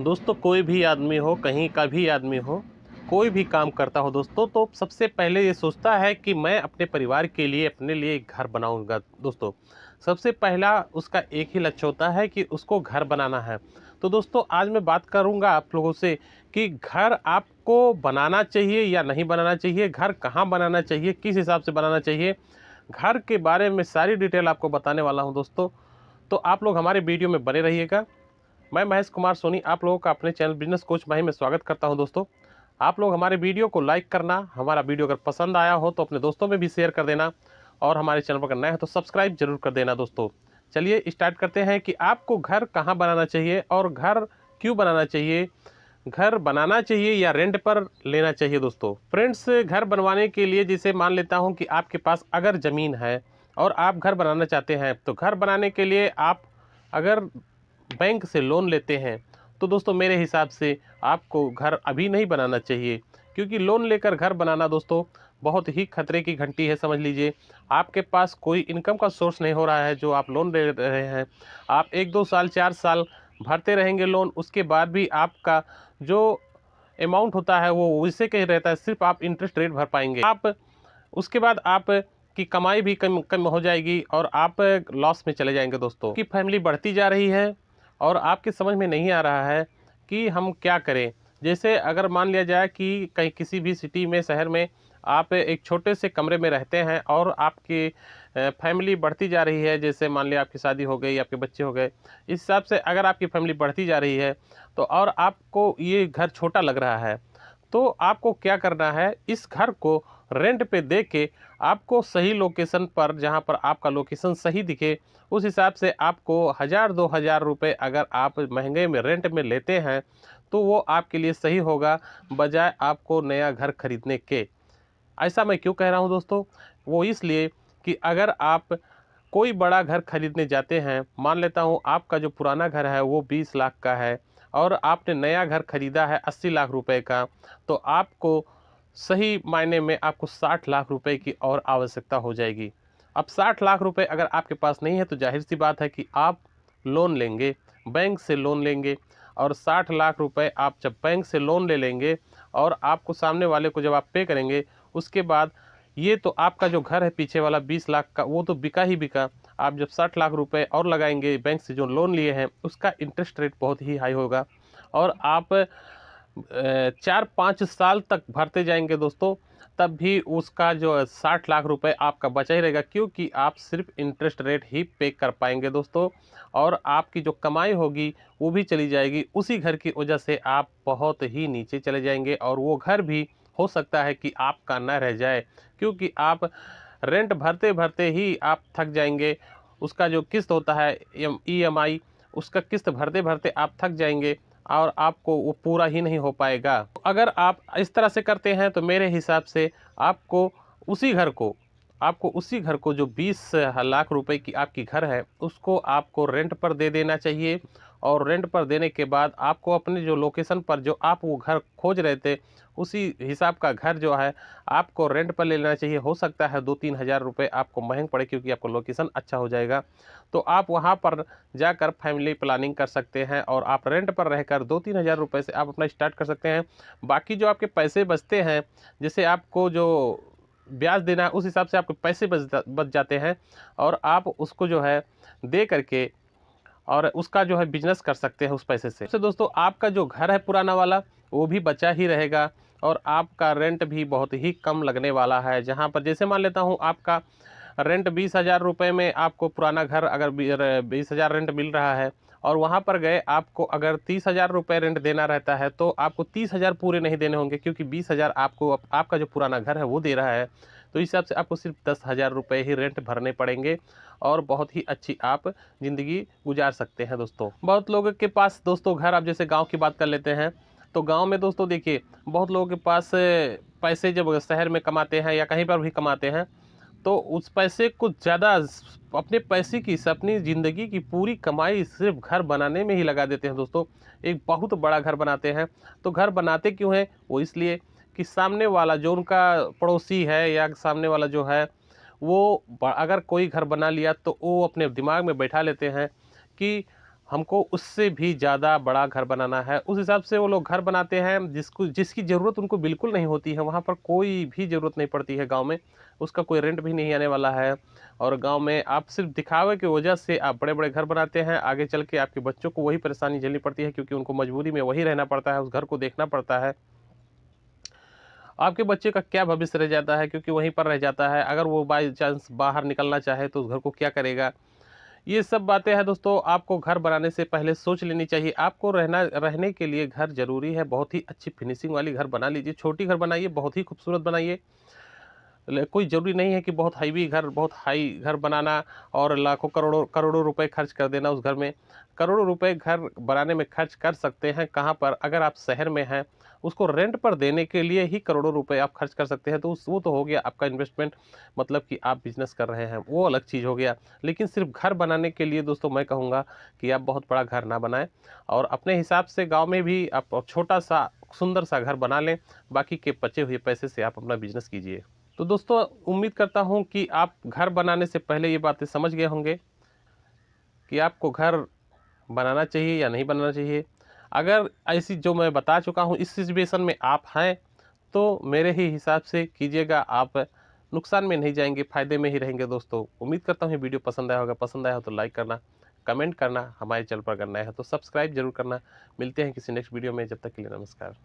दोस्तों कोई भी आदमी हो, कहीं का भी आदमी हो, कोई भी काम करता हो दोस्तों, तो सबसे पहले ये सोचता है कि मैं अपने परिवार के लिए, अपने लिए एक घर बनाऊँगा दोस्तों। सबसे पहला उसका एक ही लक्ष्य होता है कि उसको घर बनाना है। तो दोस्तों आज मैं बात करूँगा आप लोगों से कि घर आपको बनाना चाहिए या नहीं बनाना चाहिए, घर कहाँ बनाना चाहिए, किस हिसाब से बनाना चाहिए, घर के बारे में सारी डिटेल आपको बताने वाला हूँ दोस्तों। तो आप लोग हमारे वीडियो में बने रहिएगा। मैं महेश कुमार सोनी आप लोगों का अपने चैनल बिजनेस कोच माही में स्वागत करता हूं दोस्तों। आप लोग हमारे वीडियो को लाइक करना, हमारा वीडियो अगर पसंद आया हो तो अपने दोस्तों में भी शेयर कर देना और हमारे चैनल पर अगर नए हैं तो सब्सक्राइब जरूर कर देना दोस्तों। चलिए स्टार्ट करते हैं कि आपको घर कहाँ बनाना चाहिए और घर क्यों बनाना चाहिए, घर बनाना चाहिए या रेंट पर लेना चाहिए दोस्तों। फ्रेंड्स, घर बनवाने के लिए जैसे मान लेता हूँ कि आपके पास अगर ज़मीन है और आप घर बनाना चाहते हैं, तो घर बनाने के लिए आप अगर बैंक से लोन लेते हैं तो दोस्तों मेरे हिसाब से आपको घर अभी नहीं बनाना चाहिए, क्योंकि लोन लेकर घर बनाना दोस्तों बहुत ही खतरे की घंटी है। समझ लीजिए आपके पास कोई इनकम का सोर्स नहीं हो रहा है, जो आप लोन ले रहे हैं आप 1-2 साल 4 साल भरते रहेंगे लोन, उसके बाद भी आपका जो अमाउंट होता है वो वैसे कहीं रहता है, सिर्फ आप इंटरेस्ट रेट भर पाएंगे। आप उसके बाद आप की कमाई भी कम कम हो जाएगी और आप लॉस में चले जाएंगे दोस्तों। की फैमिली बढ़ती जा रही है और आपके समझ में नहीं आ रहा है कि हम क्या करें। जैसे अगर मान लिया जाए कि कहीं किसी भी सिटी में, शहर में आप एक छोटे से कमरे में रहते हैं और आपकी फैमिली बढ़ती जा रही है, जैसे मान लिया आपकी शादी हो गई, आपके बच्चे हो गए, इस हिसाब से अगर आपकी फैमिली बढ़ती जा रही है तो और आपको ये घर छोटा लग रहा है, तो आपको क्या करना है, इस घर को रेंट पे दे के आपको सही लोकेशन पर, जहाँ पर आपका लोकेशन सही दिखे, उस हिसाब से आपको 1000-2000 रुपये अगर आप महंगे में रेंट में लेते हैं तो वो आपके लिए सही होगा, बजाय आपको नया घर खरीदने के। ऐसा मैं क्यों कह रहा हूँ दोस्तों, वो इसलिए कि अगर आप कोई बड़ा घर खरीदने जाते हैं, मान लेता हूँ आपका जो पुराना घर है वो 20 लाख का है और आपने नया घर खरीदा है 80 लाख रुपए का, तो आपको सही मायने में आपको 60 लाख रुपए की और आवश्यकता हो जाएगी। अब 60 लाख रुपए अगर आपके पास नहीं है तो जाहिर सी बात है कि आप लोन लेंगे, बैंक से लोन लेंगे, और 60 लाख रुपए आप जब बैंक से लोन ले लेंगे और आपको सामने वाले को जब आप पे करेंगे, उसके बाद ये तो आपका जो घर है पीछे वाला 20 लाख का, वो तो बिका ही बिका। आप जब 60 लाख रुपए और लगाएंगे बैंक से जो लोन लिए हैं, उसका इंटरेस्ट रेट बहुत ही हाई होगा और आप 4-5 साल तक भरते जाएंगे दोस्तों, तब भी उसका जो 60 लाख रुपए आपका बचा ही रहेगा, क्योंकि आप सिर्फ इंटरेस्ट रेट ही पे कर पाएंगे दोस्तों, और आपकी जो कमाई होगी वो भी चली जाएगी। उसी घर की वजह से आप बहुत ही नीचे चले जाएंगे और वो घर भी हो सकता है कि आपका ना रह जाए, क्योंकि आप रेंट भरते भरते ही आप थक जाएंगे। उसका जो किस्त होता है EMI, उसका किस्त भरते भरते आप थक जाएंगे और आपको वो पूरा ही नहीं हो पाएगा। अगर आप इस तरह से करते हैं तो मेरे हिसाब से आपको उसी घर को जो 20 लाख रुपए की आपकी घर है, उसको आपको रेंट पर दे देना चाहिए, और रेंट पर देने के बाद आपको अपने जो लोकेशन पर जो आप वो घर खोज रहे थे, उसी हिसाब का घर जो है आपको रेंट पर ले लेना चाहिए। हो सकता है 2-3 हज़ार रुपये आपको महंग पड़े, क्योंकि आपका लोकेशन अच्छा हो जाएगा, तो आप वहाँ पर जाकर फैमिली प्लानिंग कर सकते हैं और आप रेंट पर रहकर 2-3 हज़ार रुपये से आप अपना स्टार्ट कर सकते हैं। बाकी जो आपके पैसे बचते हैं, जैसे आपको जो ब्याज देना है उस हिसाब से आपके पैसे बच जाते हैं, और आप उसको जो है दे करके और उसका जो है बिजनेस कर सकते हैं उस पैसे से। तो दोस्तों आपका जो घर है पुराना वाला, वो भी बचा ही रहेगा और आपका रेंट भी बहुत ही कम लगने वाला है। जहाँ पर जैसे मान लेता हूँ आपका रेंट 20,000 रुपये में आपको पुराना घर अगर 20,000 रेंट मिल रहा है, और वहाँ पर गए आपको अगर 30,000 रुपये रेंट देना रहता है, तो आपको 30,000 पूरे नहीं देने होंगे, क्योंकि 20,000 आपको आपका जो पुराना घर है वो दे रहा है, तो इस हिसाब से आपको सिर्फ 10,000 रुपये ही रेंट भरने पड़ेंगे और बहुत ही अच्छी आप ज़िंदगी गुजार सकते हैं दोस्तों। बहुत लोगों के पास दोस्तों घर, आप जैसे गाँव की बात कर लेते हैं, तो गाँव में दोस्तों देखिए बहुत लोगों के पास पैसे जब शहर में कमाते हैं या कहीं पर भी कमाते हैं, तो उस पैसे को ज़्यादा अपने पैसे की से अपनी ज़िंदगी की पूरी कमाई सिर्फ घर बनाने में ही लगा देते हैं दोस्तों। एक बहुत बड़ा घर बनाते हैं, तो घर बनाते क्यों हैं? वो इसलिए कि सामने वाला जो उनका पड़ोसी है या सामने वाला जो है वो अगर कोई घर बना लिया तो वो अपने दिमाग में बैठा लेते हैं कि हमको उससे भी ज़्यादा बड़ा घर बनाना है। उस हिसाब से वो लोग घर बनाते हैं जिसकी ज़रूरत उनको बिल्कुल नहीं होती है। वहाँ पर कोई भी ज़रूरत नहीं पड़ती है गाँव में, उसका कोई रेंट भी नहीं आने वाला है। और गाँव में आप सिर्फ दिखावे की वजह से आप बड़े-बड़े घर बनाते हैं, आगे चल के आपके बच्चों को वही परेशानी झेलनी पड़ती है, क्योंकि उनको मजबूरी में वहीं रहना पड़ता है, उस घर को देखना पड़ता है। आपके बच्चे का क्या भविष्य रह जाता है, क्योंकि वहीं पर रह जाता है। अगर वो बाय चांस बाहर निकलना चाहे तो उस घर को क्या करेगा? ये सब बातें हैं दोस्तों, आपको घर बनाने से पहले सोच लेनी चाहिए। आपको रहने के लिए घर ज़रूरी है, बहुत ही अच्छी फिनिशिंग वाली घर बना लीजिए। छोटी घर बनाइए, बहुत ही खूबसूरत बनाइए। कोई ज़रूरी नहीं है कि बहुत हाईवी घर, बहुत हाई घर बनाना और लाखों करोड़ों करोड़ों रुपए खर्च कर देना उस घर में। करोड़ों रुपए घर बनाने में खर्च कर सकते हैं कहाँ पर? अगर आप शहर में हैं, उसको रेंट पर देने के लिए ही करोड़ों रुपए आप खर्च कर सकते हैं, तो वो तो हो गया आपका इन्वेस्टमेंट, मतलब कि आप बिज़नेस कर रहे हैं, वो अलग चीज़ हो गया। लेकिन सिर्फ़ घर बनाने के लिए दोस्तों मैं कहूँगा कि आप बहुत बड़ा घर ना बनाएँ और अपने हिसाब से गाँव में भी आप छोटा-सा, सुंदर-सा घर बना लें, बाकी के बचे हुए पैसे से आप अपना बिज़नेस कीजिए। तो दोस्तों, उम्मीद करता हूँ कि आप घर बनाने से पहले ये बातें समझ गए होंगे कि आपको घर बनाना चाहिए या नहीं बनाना चाहिए। अगर ऐसी जो मैं बता चुका हूँ इस सिचुएशन में आप हैं, तो मेरे ही हिसाब से कीजिएगा, आप नुकसान में नहीं जाएँगे, फ़ायदे में ही रहेंगे दोस्तों। उम्मीद करता हूँ ये वीडियो पसंद आया होगा, पसंद आया हो तो लाइक करना, कमेंट करना, हमारे चैनल पर अगर नए हैं तो सब्सक्राइब ज़रूर करना। मिलते हैं किसी नेक्स्ट वीडियो में, जब तक के लिए नमस्कार।